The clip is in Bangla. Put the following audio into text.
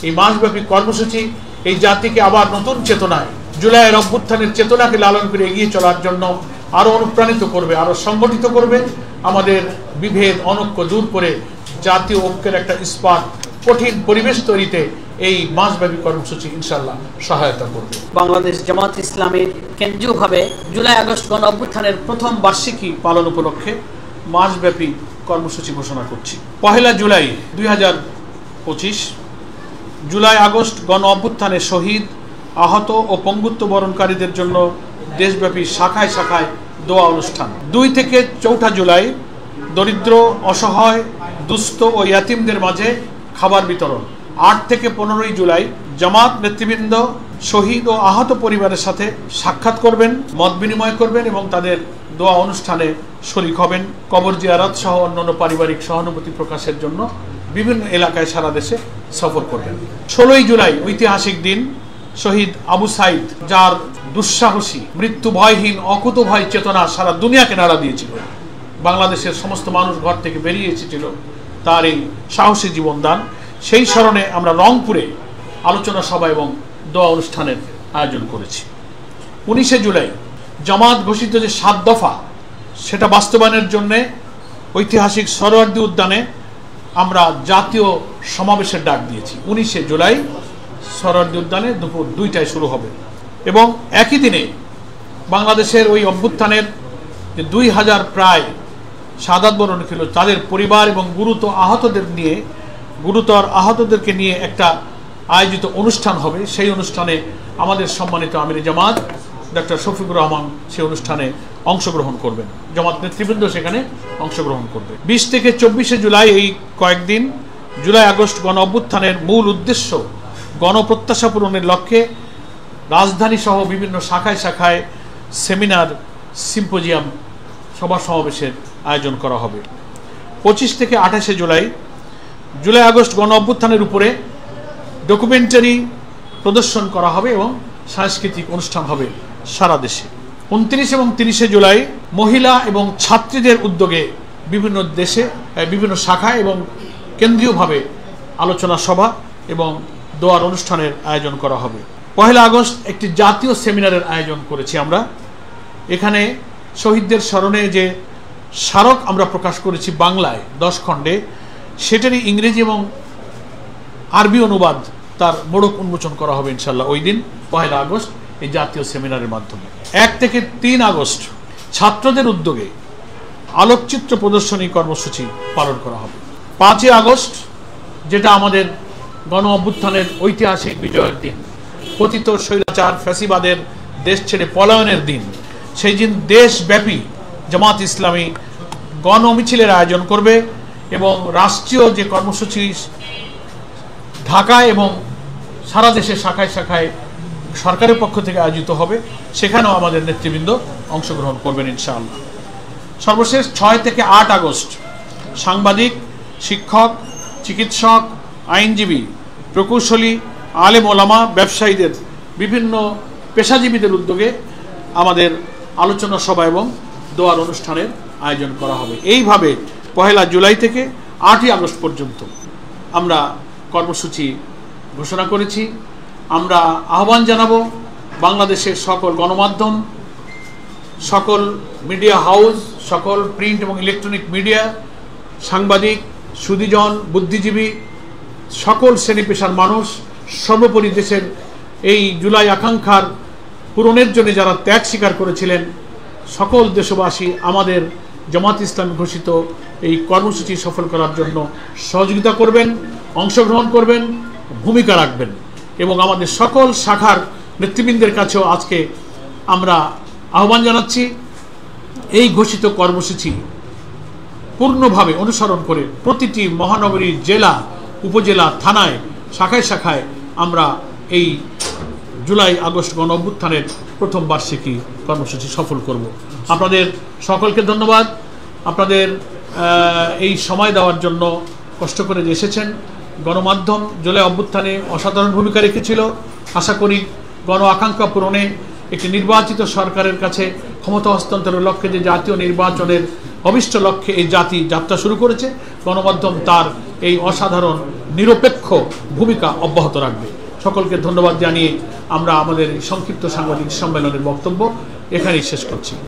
এই মাসব্যাপী কর্মসূচি এই জাতিকে আবার নতুন চেতনায়, জুলাইয়ের অভ্যুত্থানের চেতনাকে লালন করে এগিয়ে চলার জন্য আরো অনুপ্রাণিত করবে, আরো সংগঠিত করবে, আমাদের বিভেদ অনৈক্য দূর করে জাতীয় ঐক্যের একটা ইস্পাত কঠিন পরিবেশ তৈরিতে এই মাসব্যাপী কর্মসূচি ইনশাআল্লাহ সহায়তা করবে। বাংলাদেশ জামাত ইসলামীর কেন্দ্রীয়ভাবে জুলাই আগস্ট গণ অভ্যুত্থানের প্রথম বার্ষিকী পালন উপলক্ষে মাসব্যাপী কর্মসূচি ঘোষণা করছি। 1 জুলাই 2025 জুলাই আগস্ট গণ অভ্যুত্থানে শহীদ, আহত ও পঙ্গুত্ব বরণকারীদের জন্য দেশব্যাপী শাখায় শাখায় দোয়া অনুষ্ঠান। 2 থেকে 4 জুলাই দরিদ্র, অসহায়, দুস্থ ও ইয়াতিমদের মাঝে খাবার বিতরণ। 8 থেকে 15 জুলাই জামাত নেতৃবৃন্দ শহীদ ও আহত পরিবারের সাথে সাক্ষাৎ করবেন, মত বিনিময় করবেন এবং তাদের দোয়া অনুষ্ঠানে শরীক হবেন। কবর জিয়ারত সহ অন্যান্য পারিবারিক সহানুভূতি প্রকাশের জন্য বিভিন্ন এলাকায় সারা দেশে সফর করবেন। 16 জুলাই ঐতিহাসিক দিন, শহীদ আবু সাইদ, যার দুঃসাহসী, মৃত্যু ভয়হীন, অকুতভয় চেতনা সারা দুনিয়াকে নাড়া দিয়েছিল, বাংলাদেশের সমস্ত মানুষ ঘর থেকে বেরিয়ে এসেছিল তার এই সাহসী জীবনদান, সেই স্মরণে আমরা রংপুরে আলোচনা সভা এবং দোয়া অনুষ্ঠানের আয়োজন করেছি। 19 জুলাই জামাত ঘোষিত যে 7 দফা, সেটা বাস্তবায়নের জন্য ঐতিহাসিক সরোয়ার্দী উদ্যানে আমরা জাতীয় সমাবেশের ডাক দিয়েছি। 19 জুলাই সরোয়ার্দী উদ্যানে দুপুর 2টায় শুরু হবে এবং একই দিনে বাংলাদেশের ওই অভ্যুত্থানের যে 2000 প্রায় শাহাদাত বরণ ছিল তাদের পরিবার এবং গুরুতর আহতদেরকে নিয়ে একটা আয়োজিত অনুষ্ঠান হবে। সেই অনুষ্ঠানে আমাদের সম্মানিত আমির জামাত ডক্টর শফিকুর রহমান সেই অনুষ্ঠানে অংশগ্রহণ করবেন, জামাত নেতৃবৃন্দ সেখানে অংশগ্রহণ করবে। 20 থেকে 24 জুলাই এই কয়েকদিন জুলাই আগস্ট গণ অভ্যুত্থানের মূল উদ্দেশ্য গণপ্রত্যাশা পূরণের লক্ষ্যে রাজধানী সহ বিভিন্ন শাখায় শাখায় সেমিনার, সিম্পোজিয়াম, সভা সমাবেশের আয়োজন করা হবে। 25 থেকে 28 জুলাই জুলাই আগস্ট গণ অভ্যুত্থানের উপরে ডকুমেন্টারি প্রদর্শন করা হবে এবং সাংস্কৃতিক অনুষ্ঠান হবে সারা দেশে। 29 এবং 30 জুলাই মহিলা এবং ছাত্রীদের উদ্যোগে বিভিন্ন দেশে বিভিন্ন শাখায় এবং কেন্দ্রীয়ভাবে আলোচনা সভা এবং দোয়ার অনুষ্ঠানের আয়োজন করা হবে। 1 আগস্ট একটি জাতীয় সেমিনারের আয়োজন করেছি আমরা। এখানে শহীদদের স্মরণে যে স্মারক আমরা প্রকাশ করেছি বাংলায় 10 খণ্ডে, সেটারই ইংরেজি এবং আরবি অনুবাদ, তার মোড়ক উন্মোচন করা হবে ইনশাল্লাহ ওই দিন 1 আগস্ট এই জাতীয় সেমিনারের মাধ্যমে। 1 থেকে 3 আগস্ট ছাত্রদের উদ্যোগে আলোকচিত্র প্রদর্শনী কর্মসূচি পালন করা হবে। 5 আগস্ট যেটা আমাদের গণ অভ্যুত্থানের ঐতিহাসিক বিজয়ের দিন, পতিত স্বৈরাচার ফ্যাসিবাদের দেশ ছেড়ে পলায়নের দিন, সেই দিন দেশব্যাপী জামাত ইসলামী গণ মিছিলের আয়োজন করবে এবং রাষ্ট্রীয় যে কর্মসূচি ঢাকায় এবং সারা দেশে শাখায় শাখায় সরকারের পক্ষ থেকে আয়োজিত হবে, সেখানেও আমাদের নেতৃবৃন্দ অংশগ্রহণ করবেন ইনশাআল্লাহ। সর্বশেষ 6 থেকে 8 আগস্ট সাংবাদিক, শিক্ষক, চিকিৎসক, আইনজীবী, প্রকৌশলী, আলেম ওলামা, ব্যবসায়ীদের, বিভিন্ন পেশাজীবীদের উদ্যোগে আমাদের আলোচনা সভা এবং দোয়ার অনুষ্ঠানের আয়োজন করা হবে। এইভাবে 1 জুলাই থেকে 8 আগস্ট পর্যন্ত আমরা কর্মসূচি ঘোষণা করেছি। আমরা আহ্বান জানাবো বাংলাদেশের সকল গণমাধ্যম, সকল মিডিয়া হাউস, সকল প্রিন্ট এবং ইলেকট্রনিক মিডিয়া, সাংবাদিক, সুধীজন, বুদ্ধিজীবী, সকল শ্রেণী পেশার মানুষ, সর্বোপরি দেশের এই জুলাই আকাঙ্ক্ষার পূরণের জন্য যারা ত্যাগ স্বীকার করেছিলেন, সকল দেশবাসী আমাদের জামাত ইসলামী ঘোষিত এই কর্মসূচি সফল করার জন্য সহযোগিতা করবেন, অংশগ্রহণ করবেন, ভূমিকা রাখবেন এবং আমাদের সকল শাখার নেতৃবৃন্দের কাছেও আজকে আমরা আহ্বান জানাচ্ছি এই ঘোষিত কর্মসূচি পূর্ণভাবে অনুসরণ করে প্রতিটি মহানগরী, জেলা, উপজেলা, থানায়, শাখায় শাখায় আমরা এই জুলাই আগস্ট গণ অভ্যুত্থানের প্রথম বার্ষিকী কর্মসূচি সফল করব। আপনাদের সকলকে ধন্যবাদ, আপনাদের এই সময় দেওয়ার জন্য, কষ্ট করে যে এসেছেন। গণমাধ্যম জুলাই অভ্যুত্থানে অসাধারণ ভূমিকা রেখেছিল। আশা করি গণ আকাঙ্ক্ষা পূরণে একটি নির্বাচিত সরকারের কাছে ক্ষমতা হস্তান্তরের লক্ষ্যে যে জাতীয় নির্বাচনের অভিষ্ট লক্ষ্যে এই জাতি যাত্রা শুরু করেছে, গণমাধ্যম তার এই অসাধারণ নিরপেক্ষ ভূমিকা অব্যাহত রাখবে। সকলকে ধন্যবাদ জানিয়ে আমরা আমাদের সংক্ষিপ্ত সাংবাদিক সম্মেলনের বক্তব্য এখানেই শেষ করছি।